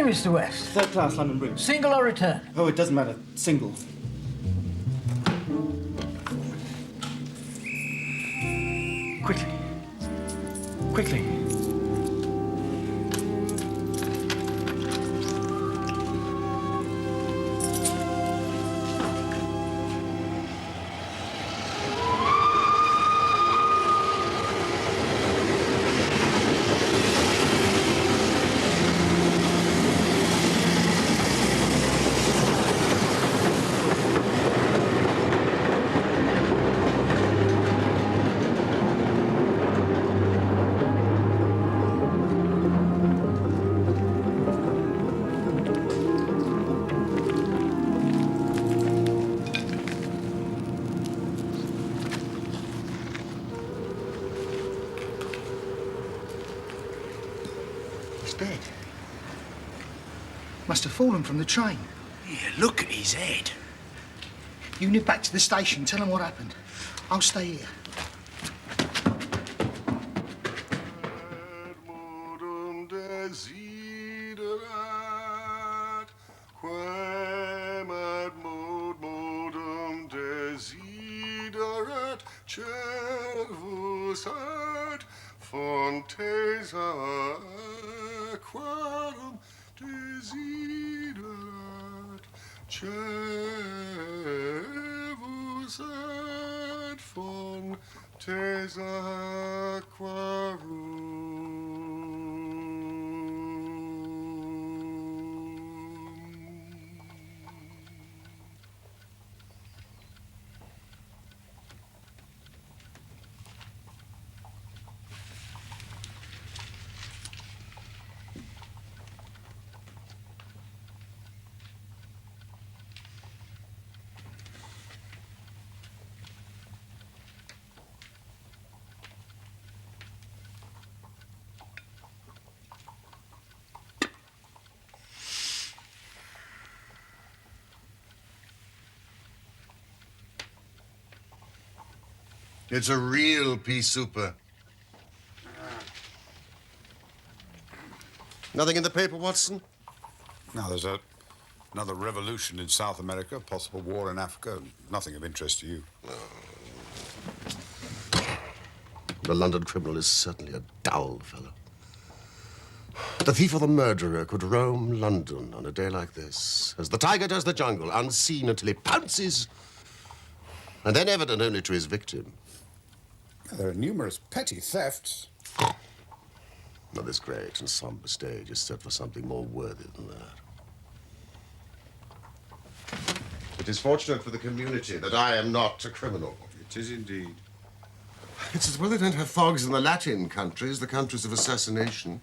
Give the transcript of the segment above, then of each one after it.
evening, Mr. West. Third class, London Bridge. Single or return? Oh, it doesn't matter. Single. Quickly. Quickly. Dead. Must have fallen from the train. Yeah, look at his head. You nip back to the station, tell them what happened. I'll stay here. Quorum desiderat, cevus et fontes aquarum. It's a real pea souper. Nothing in the paper, Watson? No, there's another revolution in South America, possible war in Africa. Nothing of interest to you. The London criminal is certainly a dull fellow. The thief or the murderer could roam London on a day like this, as the tiger does the jungle, unseen until he pounces, and then evident only to his victim. There are numerous petty thefts. Now, this great and somber stage is set for something more worthy than that. It is fortunate for the community that I am not a criminal. It is indeed. It's as well they don't have fogs in the Latin countries, the countries of assassination.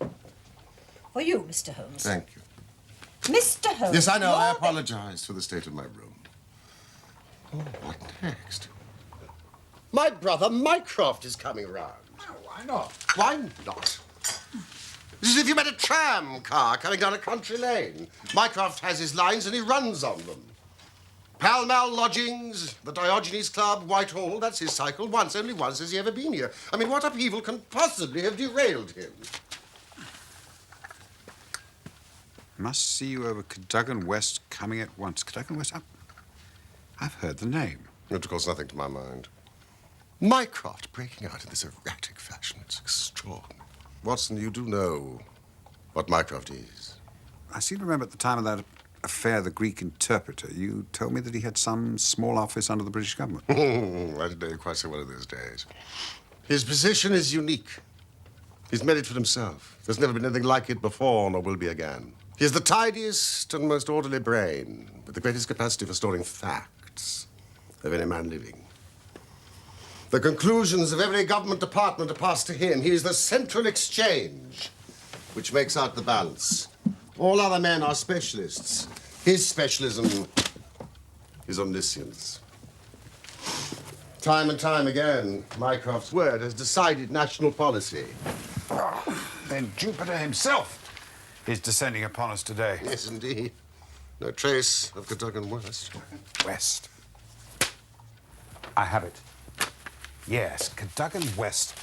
For you, Mr. Holmes. Thank you. Mr. Holmes. Yes, I know. I apologize for the state of my room. Oh, what next? My brother Mycroft is coming around. Oh, why not? Why not? It's as if you met a tram car coming down a country lane. Mycroft has his lines and he runs on them. Pall Mall Lodgings, the Diogenes Club, Whitehall, that's his cycle. Once, only once has he ever been here. I mean, what upheaval can possibly have derailed him? Must see you over Cadogan West coming at once. Cadogan West? I've heard the name. It of course nothing to my mind. Mycroft breaking out in this erratic fashion. It's extraordinary. Watson, you do know what Mycroft is. I seem to remember at the time of that affair, the Greek interpreter, you told me that he had some small office under the British government. I didn't know you quite so well in those days. His position is unique. He's made it for himself. There's never been anything like it before, nor will be again. He has the tidiest and most orderly brain, with the greatest capacity for storing facts of any man living. The conclusions of every government department are passed to him. He is the central exchange, which makes out the balance. All other men are specialists. His specialism is omniscience. Time and time again, Mycroft's word has decided national policy. Oh, then Jupiter himself is descending upon us today. Yes, indeed. No trace of Cadogan West. West. I have it. Yes, Cadogan West.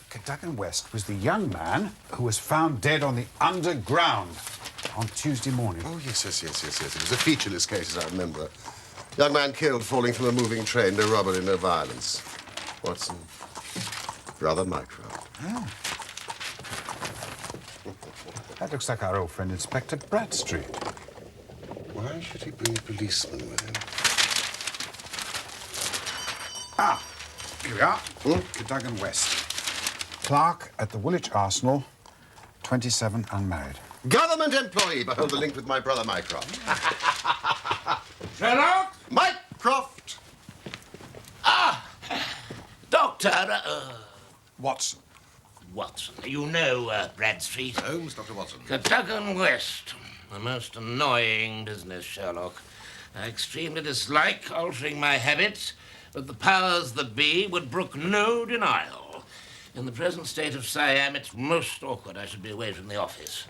Cadogan West was the young man who was found dead on the underground. on Tuesday morning. Oh, yes. It was a featureless case, as I remember. Young man killed falling from a moving train. No robbery, no violence. Watson, rather micro. Oh. That looks like our old friend Inspector Bradstreet. Why should he bring a policeman with him? Ah, here we are. Cadogan West. Clerk at the Woolwich Arsenal, 27, unmarried. Government employee. Behold the link with my brother Mycroft. Sherlock? Mycroft! Doctor, Watson. Watson. You know Bradstreet. Holmes, Dr. Watson. Cadogan West. A most annoying business, Sherlock. I extremely dislike altering my habits, but the powers that be would brook no denial. In the present state of Siam, it's most awkward I should be away from the office.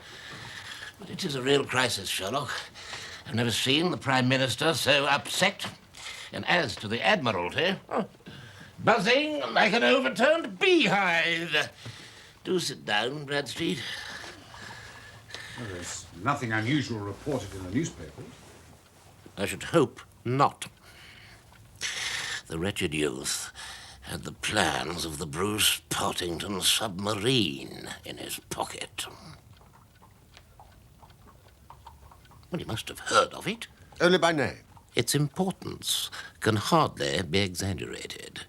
But it is a real crisis, Sherlock. I've never seen the Prime Minister so upset. And as to the Admiralty, buzzing like an overturned beehive. Do sit down, Bradstreet. Well, there's nothing unusual reported in the newspapers. I should hope not. The wretched youth had the plans of the Bruce Partington submarine in his pocket. Well, he must have heard of it. Only by name. Its importance can hardly be exaggerated.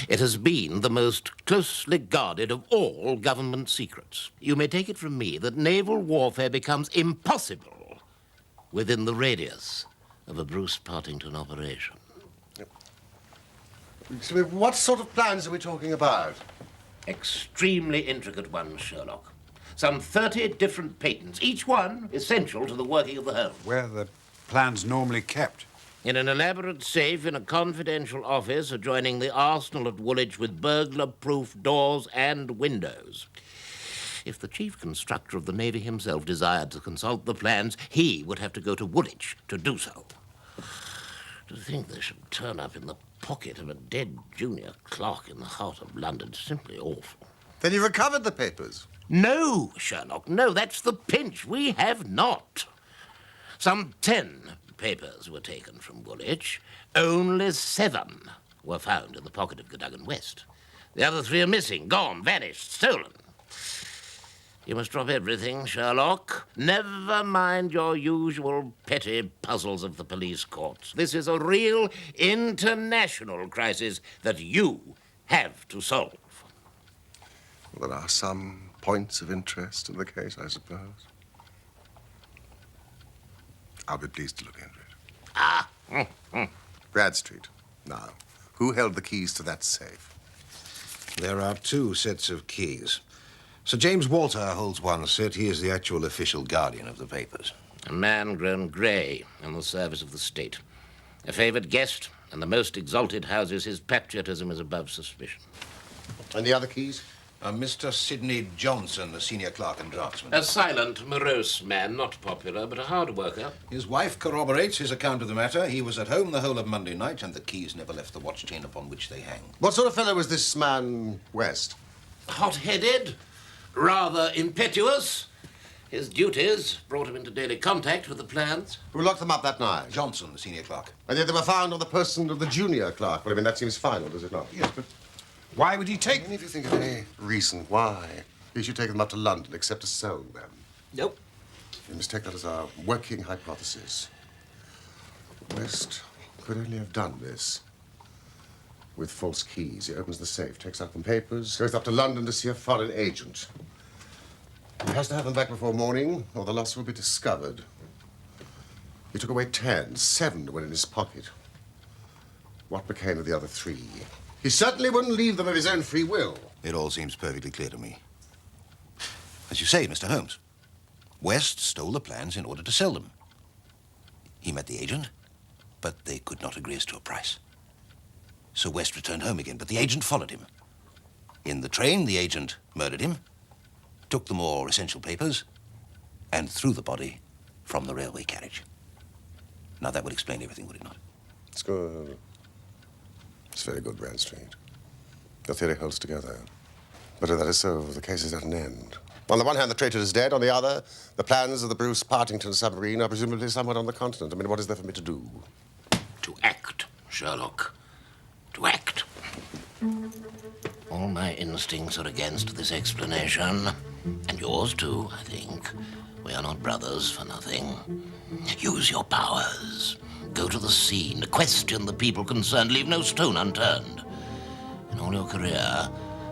It has been the most closely guarded of all government secrets. You may take it from me that naval warfare becomes impossible within the radius of a Bruce Partington operation. So what sort of plans are we talking about? Extremely intricate ones, Sherlock. Some 30 different patents, each one essential to the working of the Holmes. Where are the plans normally kept? In an elaborate safe in a confidential office adjoining the arsenal at Woolwich with burglar-proof doors and windows. If the chief constructor of the Navy himself desired to consult the plans, he would have to go to Woolwich to do so. To think they should turn up in the pocket of a dead junior clerk in the heart of London is simply awful. Then you recovered the papers? No, Sherlock, no, that's the pinch. We have not. Some 10 papers were taken from Woolwich. Only 7 were found in the pocket of Cadogan West. The other 3 are missing, gone, vanished, stolen. You must drop everything, Sherlock. Never mind your usual petty puzzles of the police courts. This is a real international crisis that you have to solve. Well, there are some points of interest in the case, I suppose. I'll be pleased to look into it. Bradstreet. Now, who held the keys to that safe? There are 2 sets of keys. Sir James Walter holds one set. He is the actual official guardian of the papers. A man grown grey in the service of the state. A favoured guest, and the most exalted houses, his patriotism is above suspicion. And the other keys? Mr. Sidney Johnson, the senior clerk and draftsman. A silent, morose man, not popular, but a hard worker. His wife corroborates his account of the matter. He was at home the whole of Monday night, and the keys never left the watch chain upon which they hang. What sort of fellow was this man, West? Hot-headed, rather impetuous. His duties brought him into daily contact with the plans. Who locked them up that night? Johnson, the senior clerk. And yet they were found on the person of the junior clerk. Well, I mean, that seems final, does it not? Yes, but why would he take... If you think of any reason why he should take them up to London except to sell them. Nope. You must take that as our working hypothesis. West could only have done this with false keys. He opens the safe, takes out some papers, goes up to London to see a foreign agent. He has to have them back before morning, or the loss will be discovered. He took away 10, 7 were in his pocket. What became of the other 3? He certainly wouldn't leave them of his own free will. It all seems perfectly clear to me. As you say, Mr. Holmes, West stole the plans in order to sell them. He met the agent, but they could not agree as to a price. So West returned home again, but the agent followed him. In the train, the agent murdered him, took the more essential papers, and threw the body from the railway carriage. Now, that would explain everything, would it not? It's good. It's very good, Bradstreet. Your theory holds together. But if that is so, the case is at an end. On the one hand, the traitor is dead. On the other, the plans of the Bruce Partington submarine are presumably somewhere on the continent. I mean, what is there for me to do? To act, Sherlock. To act. All my instincts are against this explanation. And yours, too, I think. We are not brothers for nothing. Use your powers. Go to the scene. Question the people concerned. Leave no stone unturned. In all your career,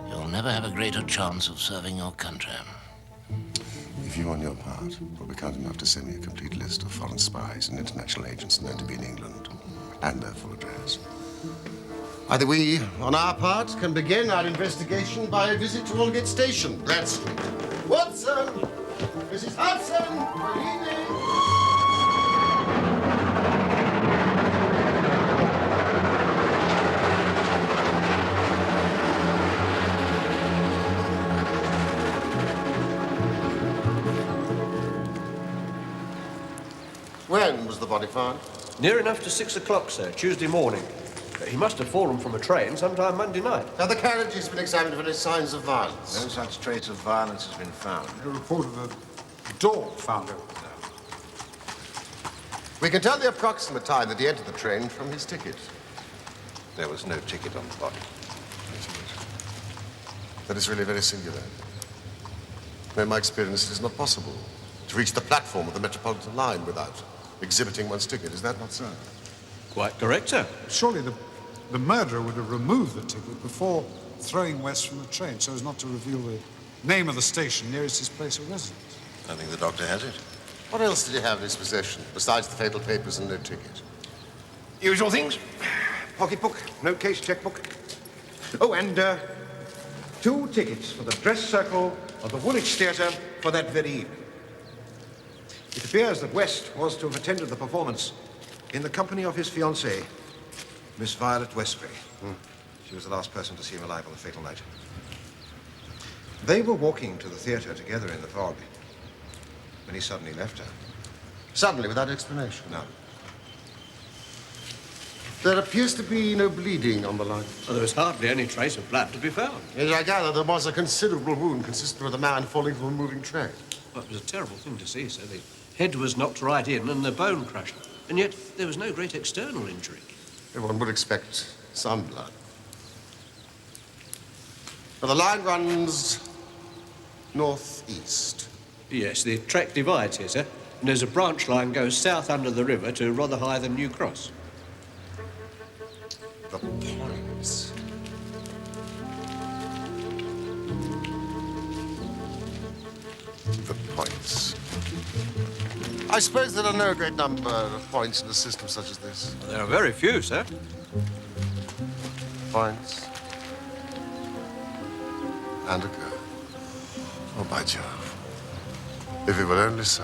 you'll never have a greater chance of serving your country. If you, on your part, will be kind enough to send me a complete list of foreign spies and international agents known to be in England, and their full address. Either we, on our part, can begin our investigation by a visit to Aldgate Station, Bradstreet. Watson! Mrs. Hudson! Good evening! When was the body found? Near enough to 6 o'clock, sir, Tuesday morning. He must have fallen from a train sometime Monday night. Have the carriages been examined for any signs of violence? No such trace of violence has been found. A report of a door found open. We can tell the approximate time that he entered the train from his ticket. There was no ticket on the body. That is really very singular. In my experience, it is not possible to reach the platform of the Metropolitan line without exhibiting one's ticket. Is that not so? Quite correct, sir. Surely the murderer would have removed the ticket before throwing West from the train so as not to reveal the name of the station nearest his place of residence. I think the doctor has it. What else did he have in his possession, besides the fatal papers and no ticket? Usual things. Pocketbook, note case, checkbook. Oh, and 2 tickets for the dress circle of the Woolwich Theatre for that very evening. It appears that West was to have attended the performance in the company of his fiancée, Miss Violet Westbury. She was the last person to see him alive on the fatal night. They were walking to the theatre together in the fog when he suddenly left her. Suddenly, without explanation? No. There appears to be no bleeding on the line. Well, there was hardly any trace of blood to be found. Yes, I gather there was a considerable wound consistent with a man falling from a moving train. Well, it was a terrible thing to see, sir. The head was knocked right in and the bone crushed. And yet there was no great external injury. Everyone would expect some blood. Now, the line runs northeast. Yes, the track divides here, sir. And there's a branch line goes south under the river to rather higher than New Cross. The points. The points. I suppose there are no great number of points in a system such as this. There are very few, sir. Points. And a girl. Oh, by Jove. If it were only so.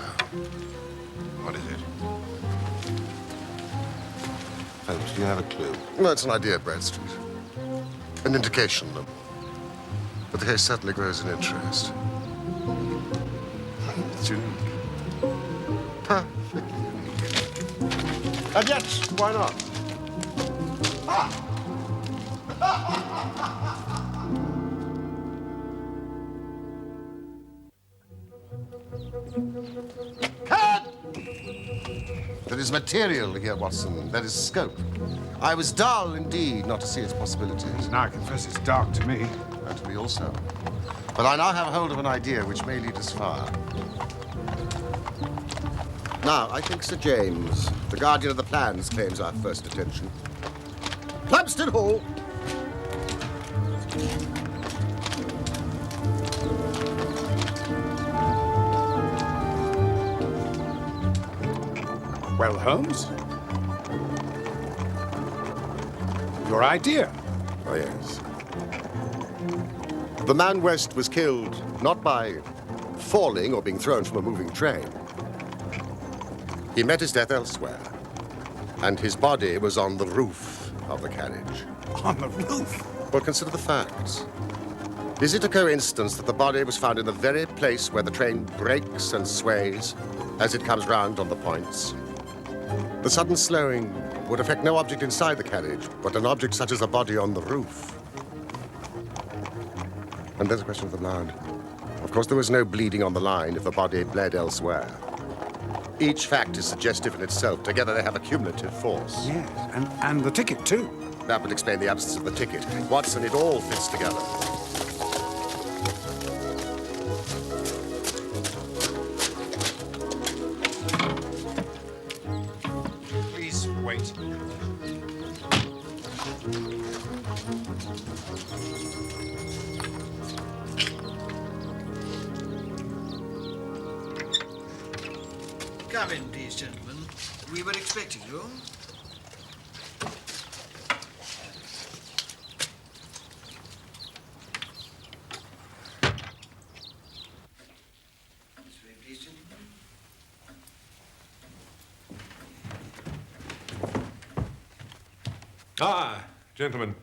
What is it? Holmes, do you have a clue? No, it's an idea, Bradstreet. An indication. But the case certainly grows in interest. It's unique. Perfectly unique. And yet, why not? There is material here, Watson. There is scope. I was dull, indeed, not to see its possibilities. Now I confess it's dark to me. And to me also. But I now have hold of an idea which may lead us far. Now, I think Sir James, the guardian of the plans, claims our first attention. Plumstead Hall! Well, Holmes? Your idea? Oh, yes. The man West was killed not by falling or being thrown from a moving train. He met his death elsewhere, and his body was on the roof of the carriage. On the roof? Well, consider the facts. Is it a coincidence that the body was found in the very place where the train breaks and sways as it comes round on the points? The sudden slowing would affect no object inside the carriage, but an object such as a body on the roof. And there's a question of the blood. Of course, there was no bleeding on the line if the body bled elsewhere. Each fact is suggestive in itself. Together they have a cumulative force. Yes, and the ticket, too. That would explain the absence of the ticket. Watson, it all fits together. Please wait. Come in, please, gentlemen. We were expecting you. This way, please, gentlemen. Ah, gentlemen.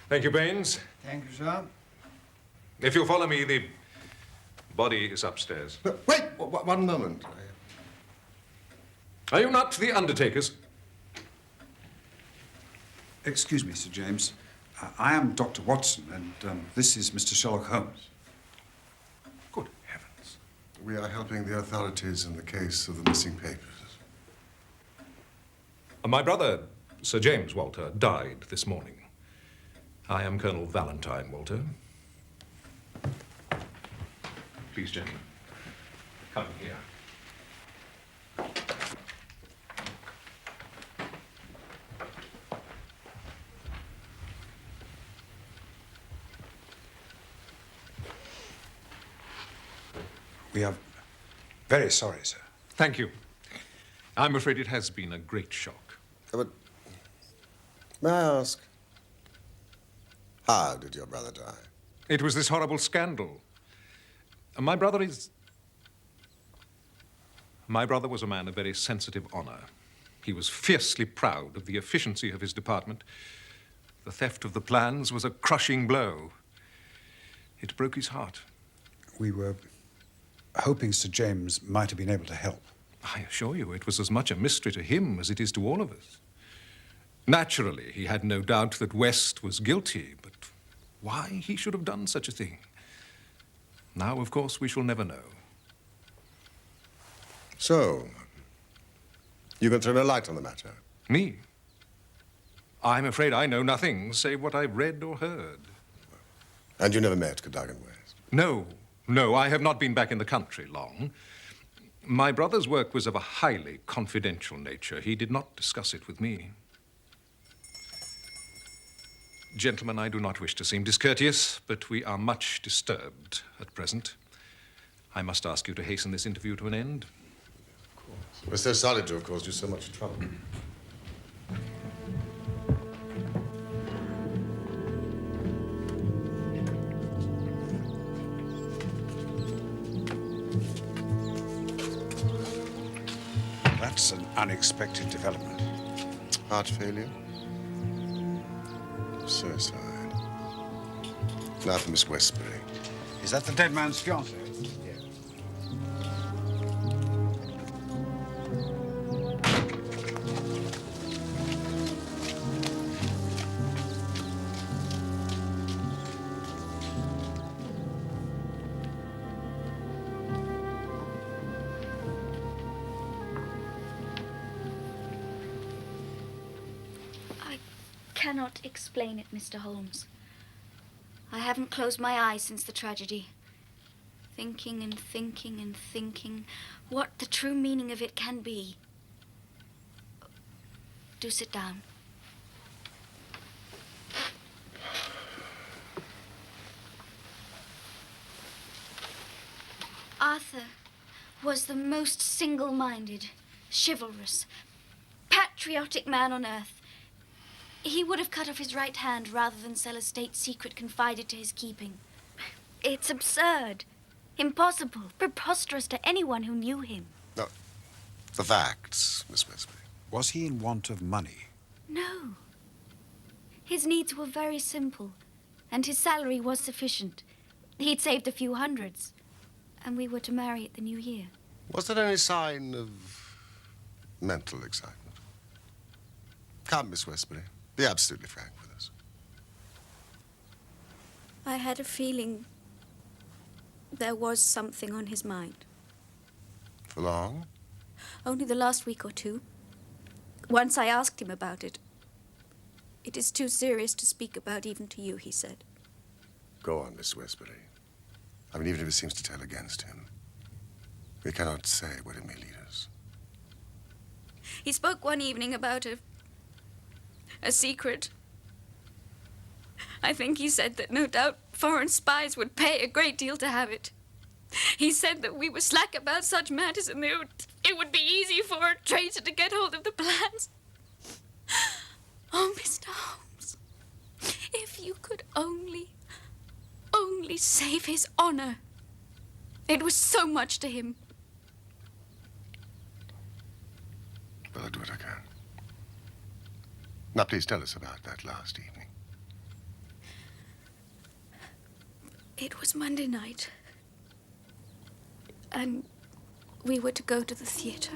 Thank you, Baines. Thank you, sir. If you'll follow me, the body is upstairs. But wait, one moment. Are you not the undertakers? Excuse me, Sir James. I am Dr. Watson, and this is Mr. Sherlock Holmes. Good heavens. We are helping the authorities in the case of the missing papers. My brother, Sir James Walter, died this morning. I am Colonel Valentine Walter. Please, gentlemen, come here. We are very sorry, sir. Thank you. I'm afraid it has been a great shock. But may I ask, how did your brother die? It was this horrible scandal. My brother was a man of very sensitive honor. He was fiercely proud of the efficiency of his department. The theft of the plans was a crushing blow. It broke his heart. We were hoping Sir James might have been able to help. I assure you, it was as much a mystery to him as it is to all of us. Naturally, he had no doubt that West was guilty, but why he should have done such a thing? Now, of course, we shall never know. So, you can throw no light on the matter? Me? I'm afraid I know nothing save what I've read or heard. And you never met Cadogan West? No, I have not been back in the country long. My brother's work was of a highly confidential nature. He did not discuss it with me. Gentlemen, I do not wish to seem discourteous, but we are much disturbed at present. I must ask you to hasten this interview to an end. Of course. We're so sorry to have caused you so much trouble. That's an unexpected development. Heart failure? Suicide. Now for Miss Westbury. Is that the dead man's fiancée? Yes. I cannot explain it, Mr. Holmes. I haven't closed my eyes since the tragedy. Thinking and thinking and thinking what the true meaning of it can be. Do sit down. Arthur was the most single-minded, chivalrous, patriotic man on earth. He would have cut off his right hand rather than sell a state secret confided to his keeping. It's absurd, impossible, preposterous to anyone who knew him. No, the facts, Miss Westbury. Was he in want of money? No. His needs were very simple, and his salary was sufficient. He'd saved a few hundreds, and we were to marry at the new year. Was there any sign of mental excitement? Come, Miss Westbury. Be absolutely frank with us. I had a feeling There was something on his mind. For long? Only the last week or two. Once I asked him about it. It is too serious to speak about even to you, he said. Go on, Miss Westbury. I mean, even if it seems to tell against him, we cannot say where it may lead us. He spoke one evening about a secret. I think he said that no doubt foreign spies would pay a great deal to have it. He said that we were slack about such matters and it would be easy for a traitor to get hold of the plans. Oh, Mr. Holmes, if you could only save his honor. It was so much to him. Well, I'll do what I can. Now, please tell us about that last evening. It was Monday night. And we were to go to the theater.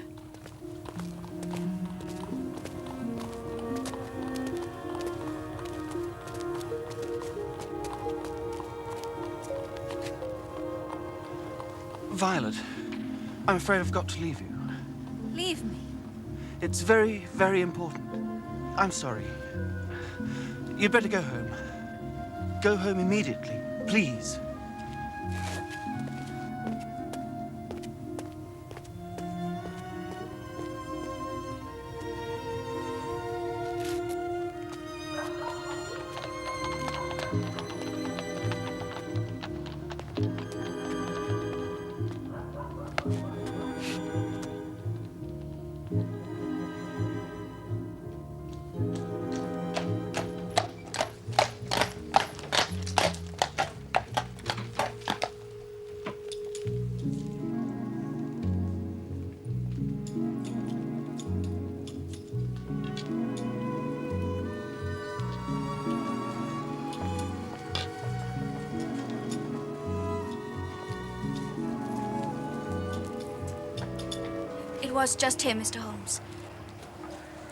Violet, I'm afraid I've got to leave you. Leave me. It's very, very important. I'm sorry. You'd better go home. Go home immediately, please. It was just him, Mr. Holmes.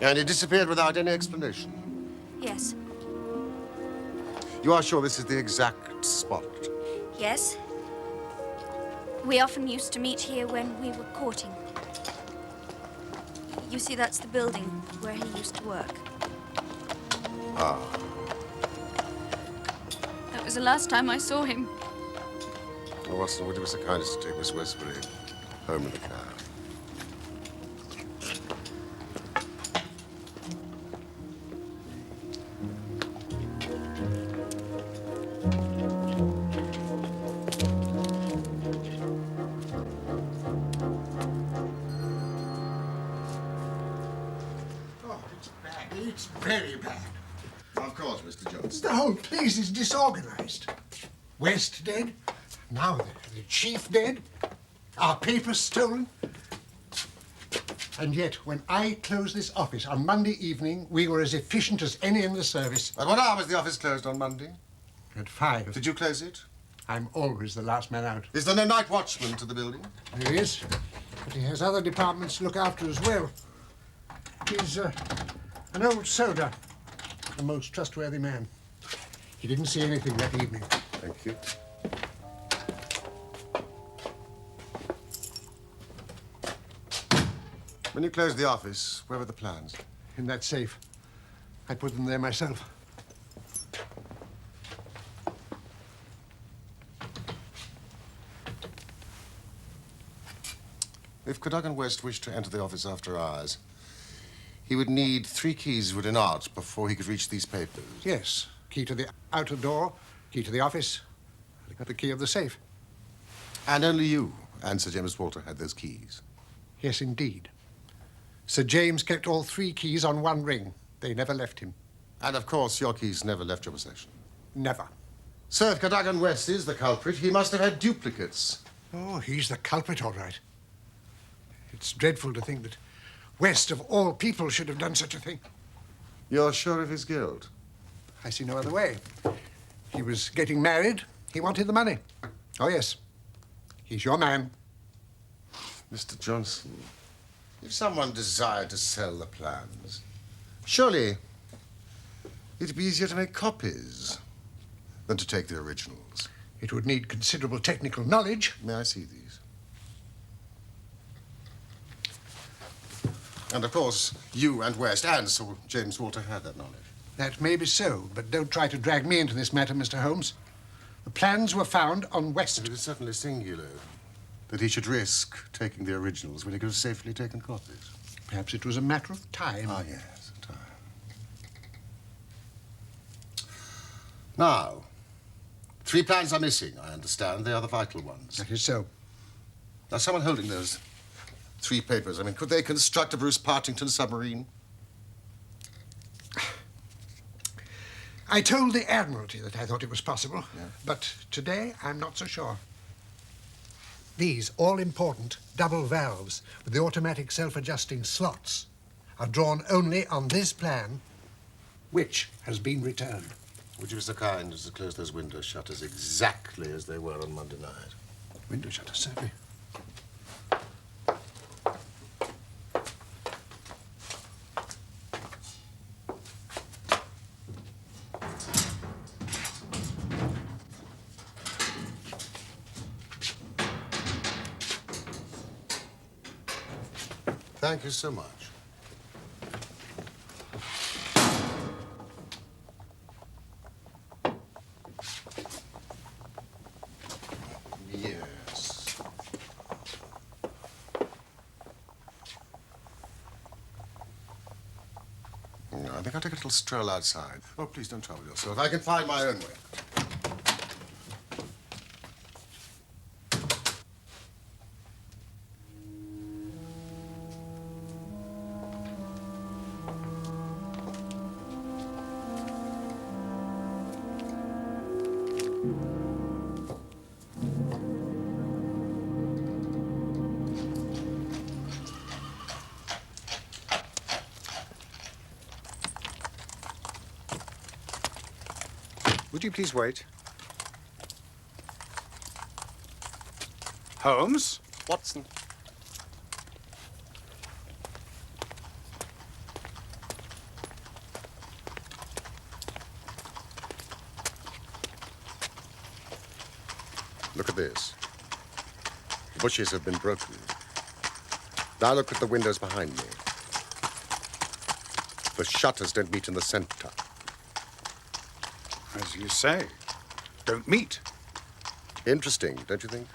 And he disappeared without any explanation. Yes. You are sure this is the exact spot? Yes. We often used to meet here when we were courting. You see, that's the building where he used to work. Ah. That was the last time I saw him. Oh, Watson, would you be so kind as to take Miss Westbury home in the car? It's very bad. Of course, Mr. Jones. The whole place is disorganized. West dead, now the chief dead, our papers stolen. And yet, when I closed this office on Monday evening, we were as efficient as any in the service. At what hour was the office closed on Monday? At 5. Did you close it? I'm always the last man out. Is there no night watchman to the building? There is, but he has other departments to look after as well. He's an old soldier, a most trustworthy man. He didn't see anything that evening. Thank you. When you closed the office, where were the plans? In that safe. I put them there myself. If Cadogan West wished to enter the office after hours, he would need 3 keys written out before he could reach these papers. Yes. Key to the outer door, key to the office. I got the key of the safe. And only you and Sir James Walter had those keys? Yes, indeed. Sir James kept all 3 keys on one ring. They never left him. And, of course, your keys never left your possession? Never. Sir, if Cadogan West is the culprit, he must have had duplicates. Oh, he's the culprit, all right. It's dreadful to think that West, of all people, should have done such a thing. You're sure of his guilt? I see no other way. He was getting married. He wanted the money. Oh, yes. He's your man. Mr. Johnson, if someone desired to sell the plans, surely it'd be easier to make copies than to take the originals. It would need considerable technical knowledge. May I see these? And of course, you and West and Sir James Walter had that knowledge. That may be so, but don't try to drag me into this matter, Mr. Holmes. The plans were found on West. It is certainly singular that he should risk taking the originals when he could have safely taken copies. Perhaps it was a matter of time. Ah, yes, time. Now, 3 plans are missing, I understand. They are the vital ones. That is so. Now, someone holding those 3 papers, I mean, could they construct a Bruce Partington submarine? I told the Admiralty that I thought it was possible, Yeah. but today I'm not so sure. These all-important double valves with the automatic self-adjusting slots are drawn only on this plan, which has been returned. Would you be so kind as to close those window shutters exactly as they were on Monday night? Window shutters, certainly. Thank you so much. Yes. No, I think I'll take a little stroll outside. Oh, please don't trouble yourself. I can find my own way. Would you please wait? Holmes? Watson. Look at this. The bushes have been broken. Now look at the windows behind me. The shutters don't meet in the center. As you say, don't meet. Interesting, don't you think?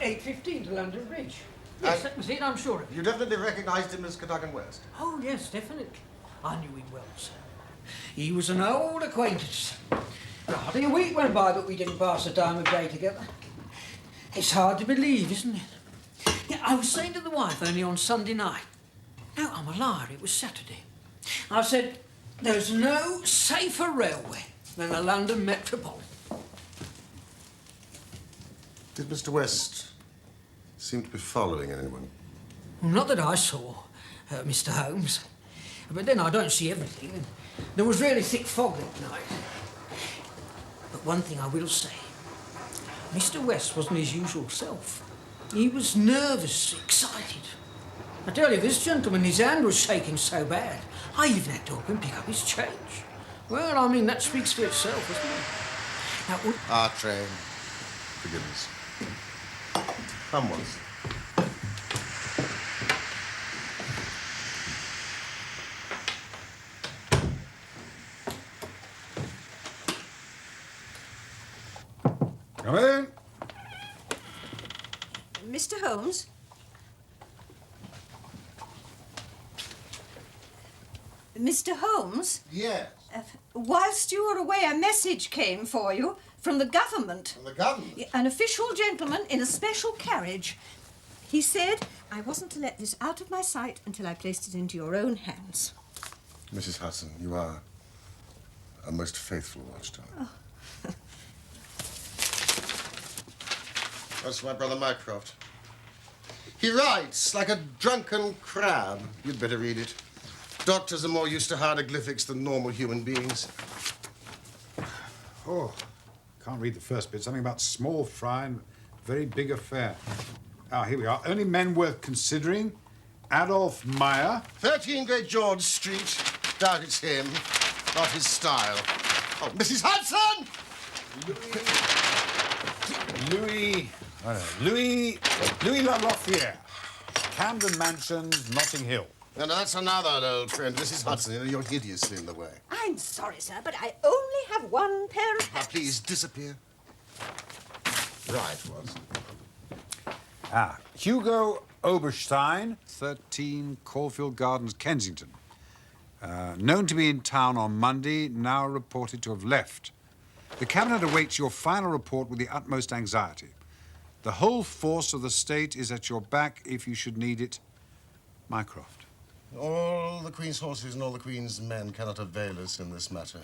$8.15 to London Bridge. Yes, that was it, I'm sure of it. You definitely recognized him as Cadogan West? Oh, yes, definitely. I knew him well, sir. He was an old acquaintance. Hardly a week went by that we didn't pass a time of day together. It's hard to believe, isn't it? Yeah, I was saying to the wife only on Sunday night. No, I'm a liar, it was Saturday. I said, there's no safer railway than the London Metropolitan. Did Mr. West seem to be following anyone? Well, not that I saw, Mr. Holmes. But then I don't see everything. And there was really thick fog that night. But one thing I will say. Mr. West wasn't his usual self. He was nervous, excited. I tell you, this gentleman, his hand was shaking so bad, I even had to help him pick up his change. Well, I mean, that speaks for itself, doesn't it? Now, Our train. Forgive us. Come, Watson. Come in. Mr. Holmes? Mr. Holmes? Yes. Whilst you were away, a message came for you from the government. From the government? An official gentleman in a special carriage. He said I wasn't to let this out of my sight until I placed it into your own hands. Mrs. Hudson, you are a most faithful watchdog. Oh. That's my brother Mycroft. He writes like a drunken crab. You'd better read it. Doctors are more used to hieroglyphics than normal human beings. Oh, can't read the first bit. Something about small fry and very big affair. Ah, here we are. Only men worth considering. Adolf Meyer. 13 Great George Street. Doubt it's him. Not his style. Oh, Mrs. Hudson! Louis Laloffiere. Camden Mansions, Notting Hill. No, that's another old friend, Mrs. Hudson. You know, you're hideously in the way. I'm sorry, sir, but I only have one pair of Now, hats. please, disappear. Right, what? Hugo Oberstein, 13 Caulfield Gardens, Kensington. Known to be in town on Monday, now reported to have left. The Cabinet awaits your final report with the utmost anxiety. The whole force of the state is at your back if you should need it. Mycroft. All the Queen's horses and all the Queen's men cannot avail us in this matter.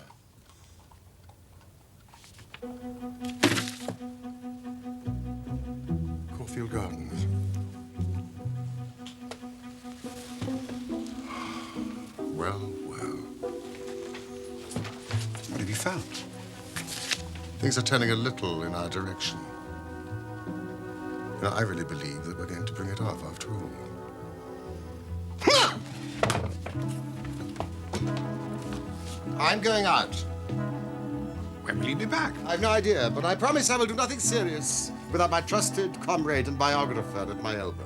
Caulfield Gardens. Well, well. What have you found? Things are turning a little in our direction. You know, I really believe that we're going to bring it off after all. I'm going out. When will you be back? I've no idea, but I promise I will do nothing serious without my trusted comrade and biographer at my elbow.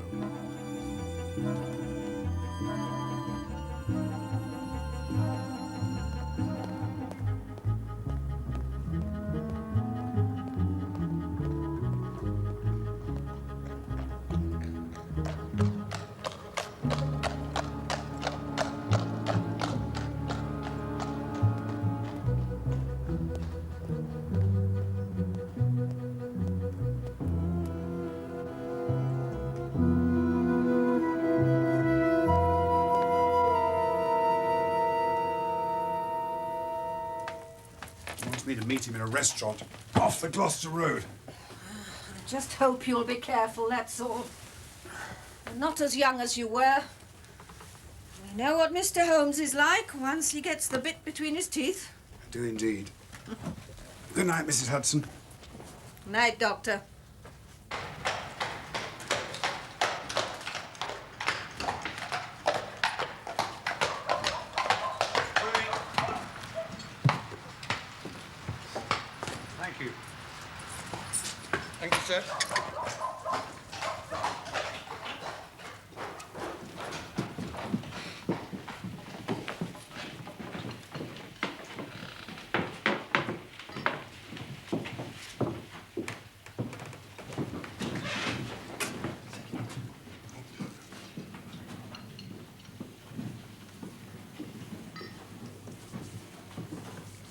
Me to meet him in a restaurant off the Gloucester Road. I just hope you'll be careful, that's all. You're not as young as you were. We know what Mr. Holmes is like once he gets the bit between his teeth. I do indeed. Good night, Mrs. Hudson. Night, Doctor. Thank you. Thank you, sir.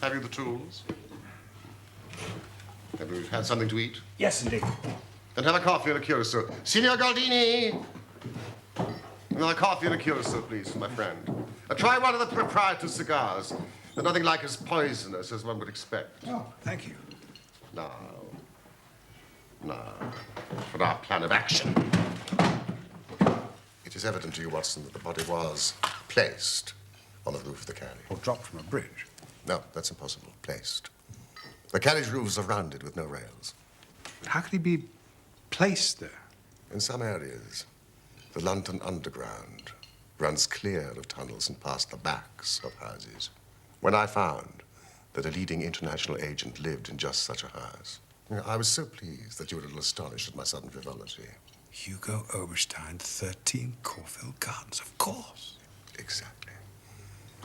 Have you the tools? Have you had something to eat? Yes, indeed. Then have a coffee and a curacao. Signor Galdini! Another coffee and a curacao, please, for my friend. Try one of the proprietor's cigars. They're nothing like as poisonous as one would expect. Oh, thank you. Now, for our plan of action. It is evident to you, Watson, that the body was placed on the roof of the carriage. Or dropped from a bridge. No, that's impossible. Placed. The carriage roofs are rounded with no rails. How could he be placed there? In some areas, the London Underground runs clear of tunnels and past the backs of houses. When I found that a leading international agent lived in just such a house, I was so pleased that you were a little astonished at my sudden frivolity. Hugo Oberstein, 13 Caulfield Gardens, of course. Exactly.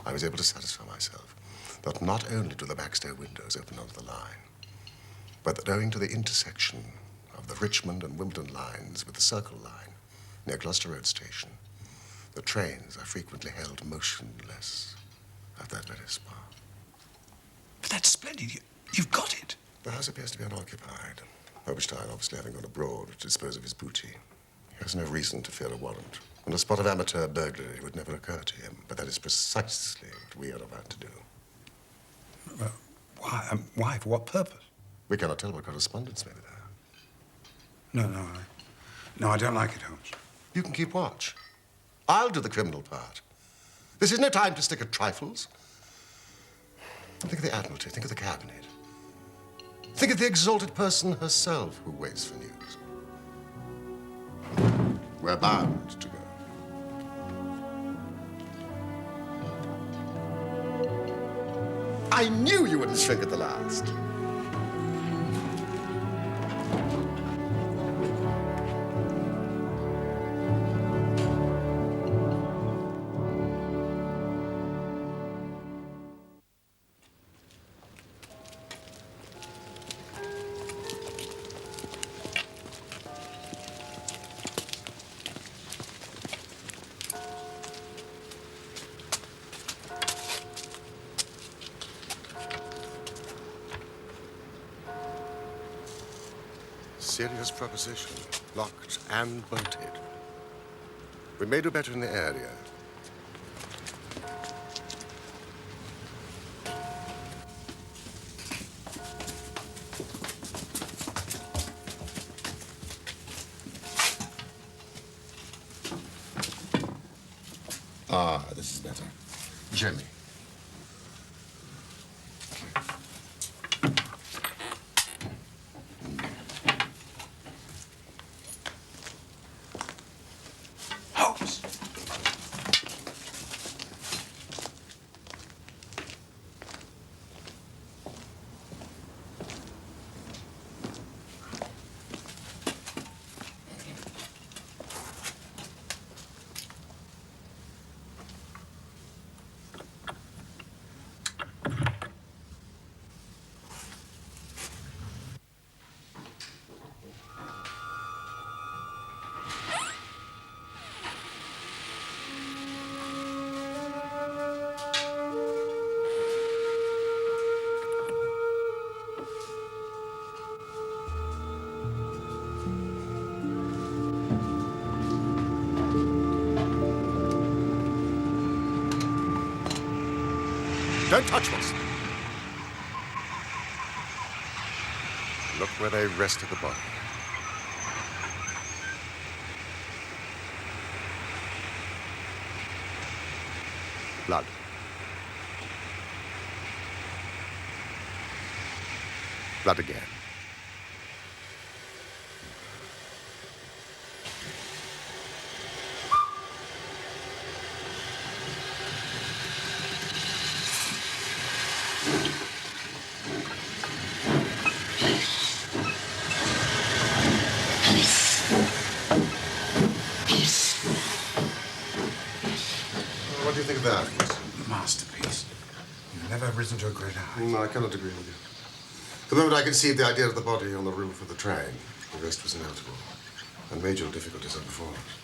I was able to satisfy myself that not only do the backstair windows open onto the line, but that owing to the intersection of the Richmond and Wimbledon lines with the Circle line near Gloucester Road Station, the trains are frequently held motionless at that very spot. But that's splendid. You've got it. The house appears to be unoccupied. Oberstein, obviously having gone abroad to dispose of his booty, he has no reason to fear a warrant. And a spot of amateur burglary would never occur to him. But that is precisely what we are about to do. Well, why? Why? For what purpose? We cannot tell what correspondence may be there. No, I don't like it, Holmes. You can keep watch. I'll do the criminal part. This is no time to stick at trifles. Think of the Admiralty, think of the Cabinet. Think of the exalted person herself who waits for news. We're bound to go. I knew you wouldn't shrink at the last. Serious proposition, locked and bolted. We may do better in the area. Ah, this is better. Gently. Holmes! Don't touch us. Look where they rested the body. Blood. Blood again. What do you think of that? Masterpiece. You've never risen to a greater height. No, I cannot agree with you. The moment I conceived the idea of the body on the roof of the train, the rest was inevitable. And major difficulties are before us.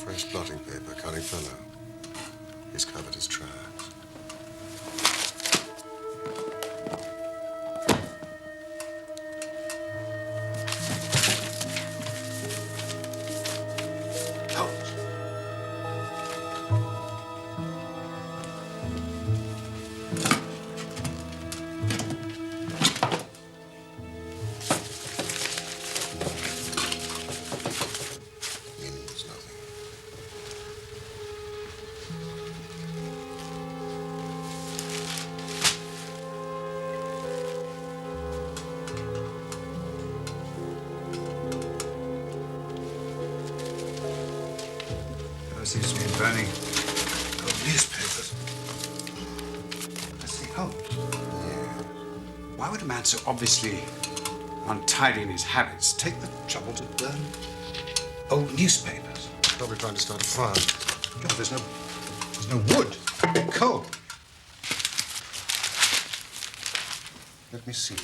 Fresh blotting paper, cunning fellow. He's covered his tracks. Holmes. Means nothing. There seems to be burning old newspapers. Let's see, Holmes. Yeah. Why would a man so obviously untidy in his habits take the trouble to burn old newspapers? Probably trying to start a fire. God, there's no wood, coal. Let me see.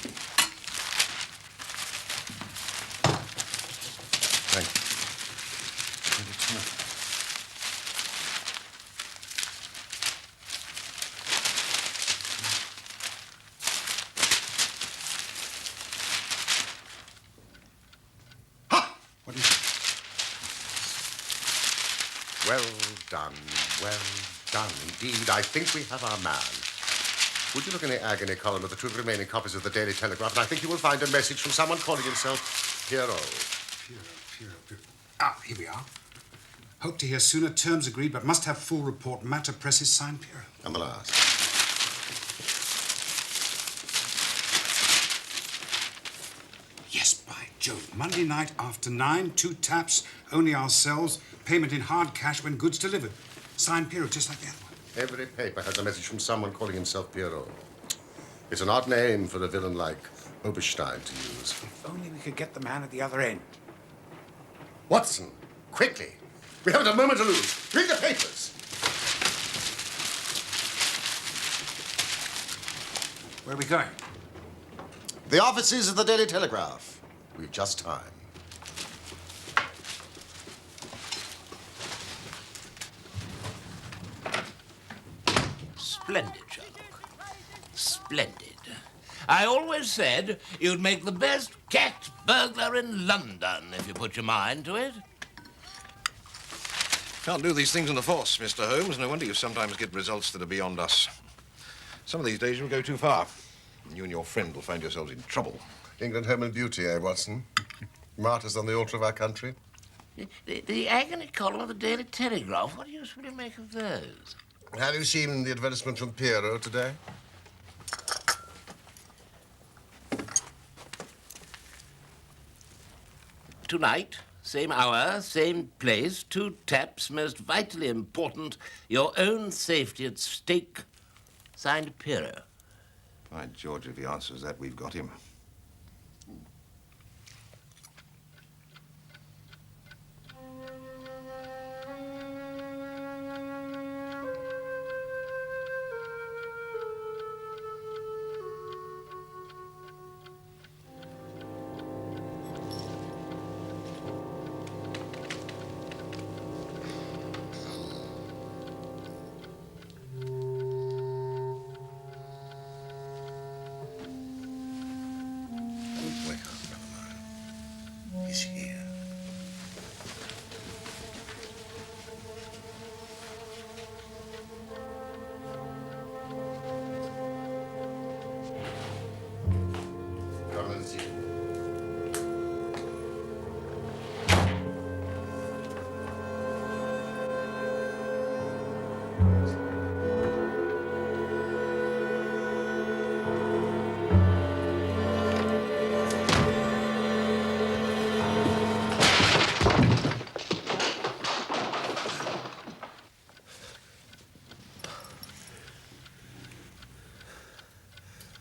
Thank you. But it's nothing. Well done, well done indeed. I think we have our man. Would you look in the agony column of the two remaining copies of the Daily Telegraph, and I think you will find a message from someone calling himself Pierrot. Pierrot. Ah, here we are. Hope to hear sooner. Terms agreed, but must have full report. Matter presses, signed Pierrot. And the last. Yes, by Jove. Monday night after 9, 2 taps, only ourselves, payment in hard cash when goods delivered. Signed Pierrot, just like the other one. Every paper has a message from someone calling himself Pierrot. It's an odd name for a villain like Oberstein to use. If only we could get the man at the other end. Watson, quickly. We haven't a moment to lose. Read the papers. Where are we going? The offices of the Daily Telegraph. We've just time. Splendid, Sherlock. Splendid. I always said you'd make the best cat burglar in London if you put your mind to it. Can't do these things in the force, Mr. Holmes. No wonder you sometimes get results that are beyond us. Some of these days you'll go too far. You and your friend will find yourselves in trouble. England, home and beauty, eh, Watson? Martyrs on the altar of our country. The agony column of the Daily Telegraph, what use will you make of those? Have you seen the advertisement from Pierrot today? Tonight, same hour, same place, 2 taps, most vitally important, your own safety at stake. Signed, Pierrot. By George, if he answers that, we've got him.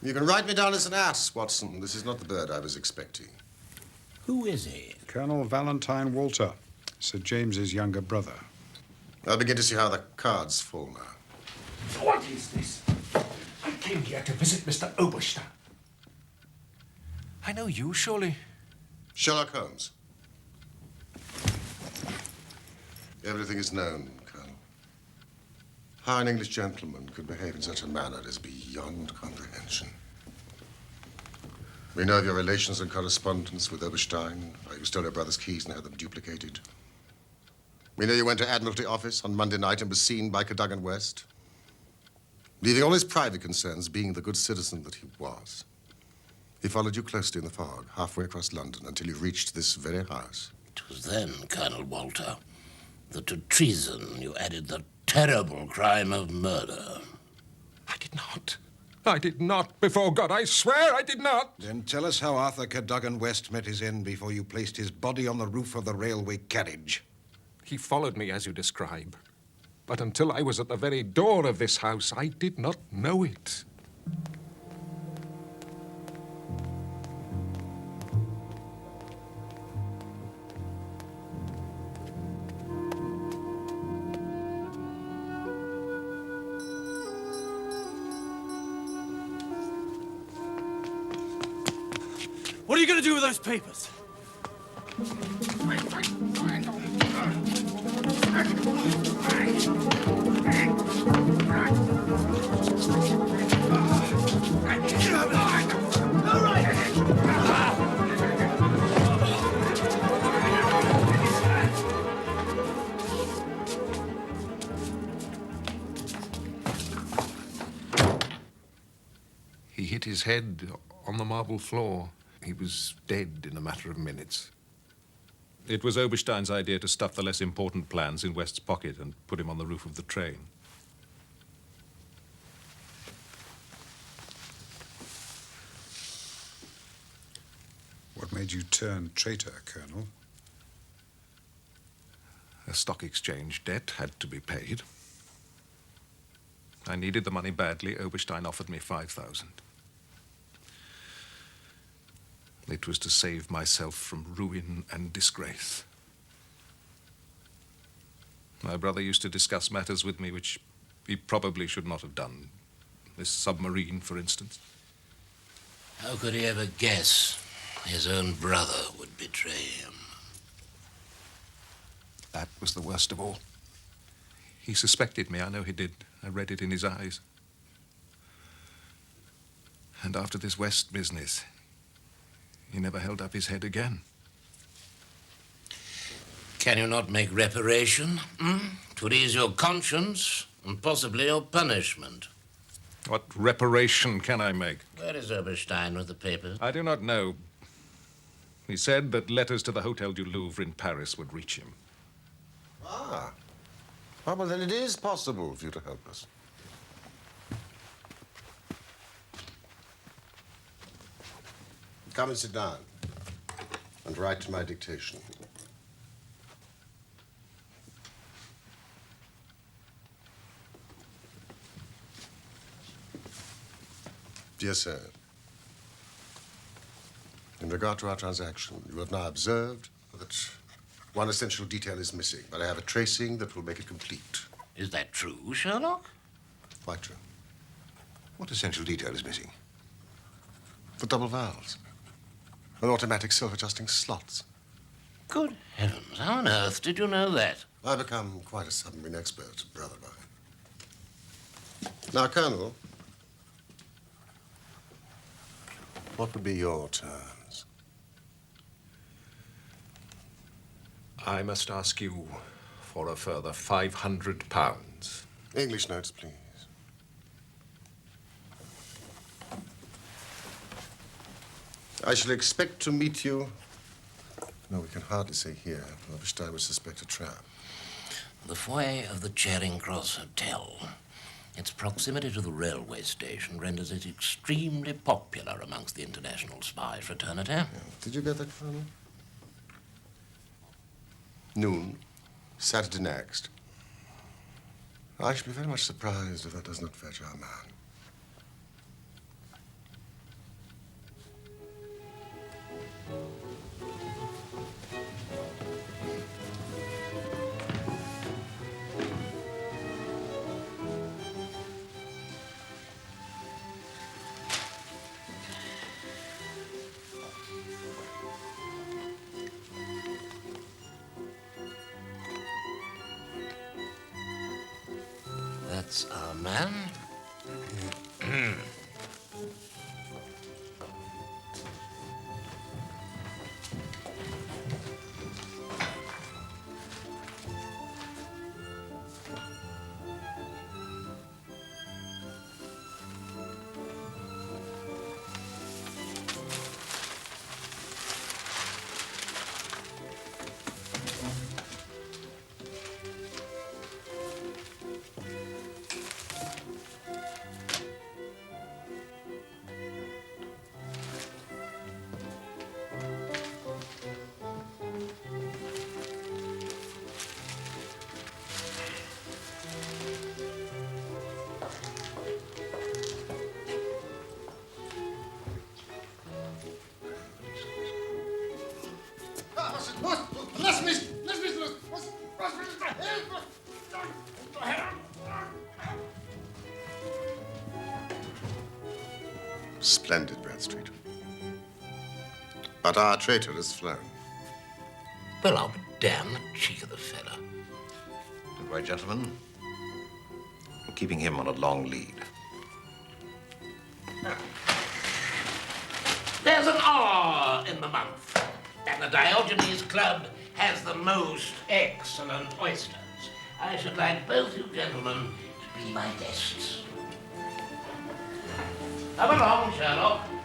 You can write me down as an ass, Watson. This is not the bird I was expecting. Who is he? Colonel Valentine Walter, Sir James's younger brother. I'll begin to see how the cards fall now. What is this? I came here to visit Mr. Oberstein. I know you, surely. Sherlock Holmes. Everything is known, Colonel. How an English gentleman could behave in such a manner is beyond comprehension. We know of your relations and correspondence with Oberstein, how you stole your brother's keys and had them duplicated. We know you went to Admiralty office on Monday night and was seen by Cadogan West, leaving all his private concerns, being the good citizen that he was. He followed you closely in the fog, halfway across London, until you reached this very house. It was then, Colonel Walter, that to treason you added the terrible crime of murder. I did not. I did not. Before God, I swear I did not. Then tell us how Arthur Cadogan West met his end before you placed his body on the roof of the railway carriage. He followed me as you describe. But until I was at the very door of this house, I did not know it. What are you going to do with those papers? He hit his head on the marble floor. He was dead in a matter of minutes. It was Oberstein's idea to stuff the less important plans in West's pocket and put him on the roof of the train. What made you turn traitor, Colonel? A stock exchange debt had to be paid. I needed the money badly. Oberstein offered me 5,000. It was to save myself from ruin and disgrace. My brother used to discuss matters with me which he probably should not have done. This submarine, for instance. How could he ever guess his own brother would betray him? That was the worst of all. He suspected me, I know he did. I read it in his eyes. And after this West business, he never held up his head again. Can you not make reparation? To ease your conscience and possibly your punishment. What reparation can I make? Where is Oberstein with the papers? I do not know. He said that letters to the Hotel du Louvre in Paris would reach him. Ah. Well, then it is possible for you to help us. Come and sit down and write to my dictation. Dear sir, in regard to our transaction, you have now observed that one essential detail is missing, but I have a tracing that will make it complete. Is that true, Sherlock? Quite true. What essential detail is missing? The double valves. And automatic self-adjusting slots. Good heavens, how on earth did you know that? I've become quite a submarine expert, brother mine. Now, Colonel, what would be your terms? I must ask you for a further £500. English notes, please. I shall expect to meet you. No, we can hardly say here. Oberstein would suspect a trap. The foyer of the Charing Cross Hotel. Its proximity to the railway station renders it extremely popular amongst the international spy fraternity. Yeah. Did you get that, Colonel? Noon, Saturday next. I should be very much surprised if that does not fetch our man. That's our man. Splendid, Bradstreet. But our traitor has flown. Well, I'll be damned the cheek of the fella. Good right, gentlemen. We're keeping him on a long lead. There's an R in the month, and the Diogenes Club has the most excellent oysters. I should like both you gentlemen to be my guests. Come along, Sherlock.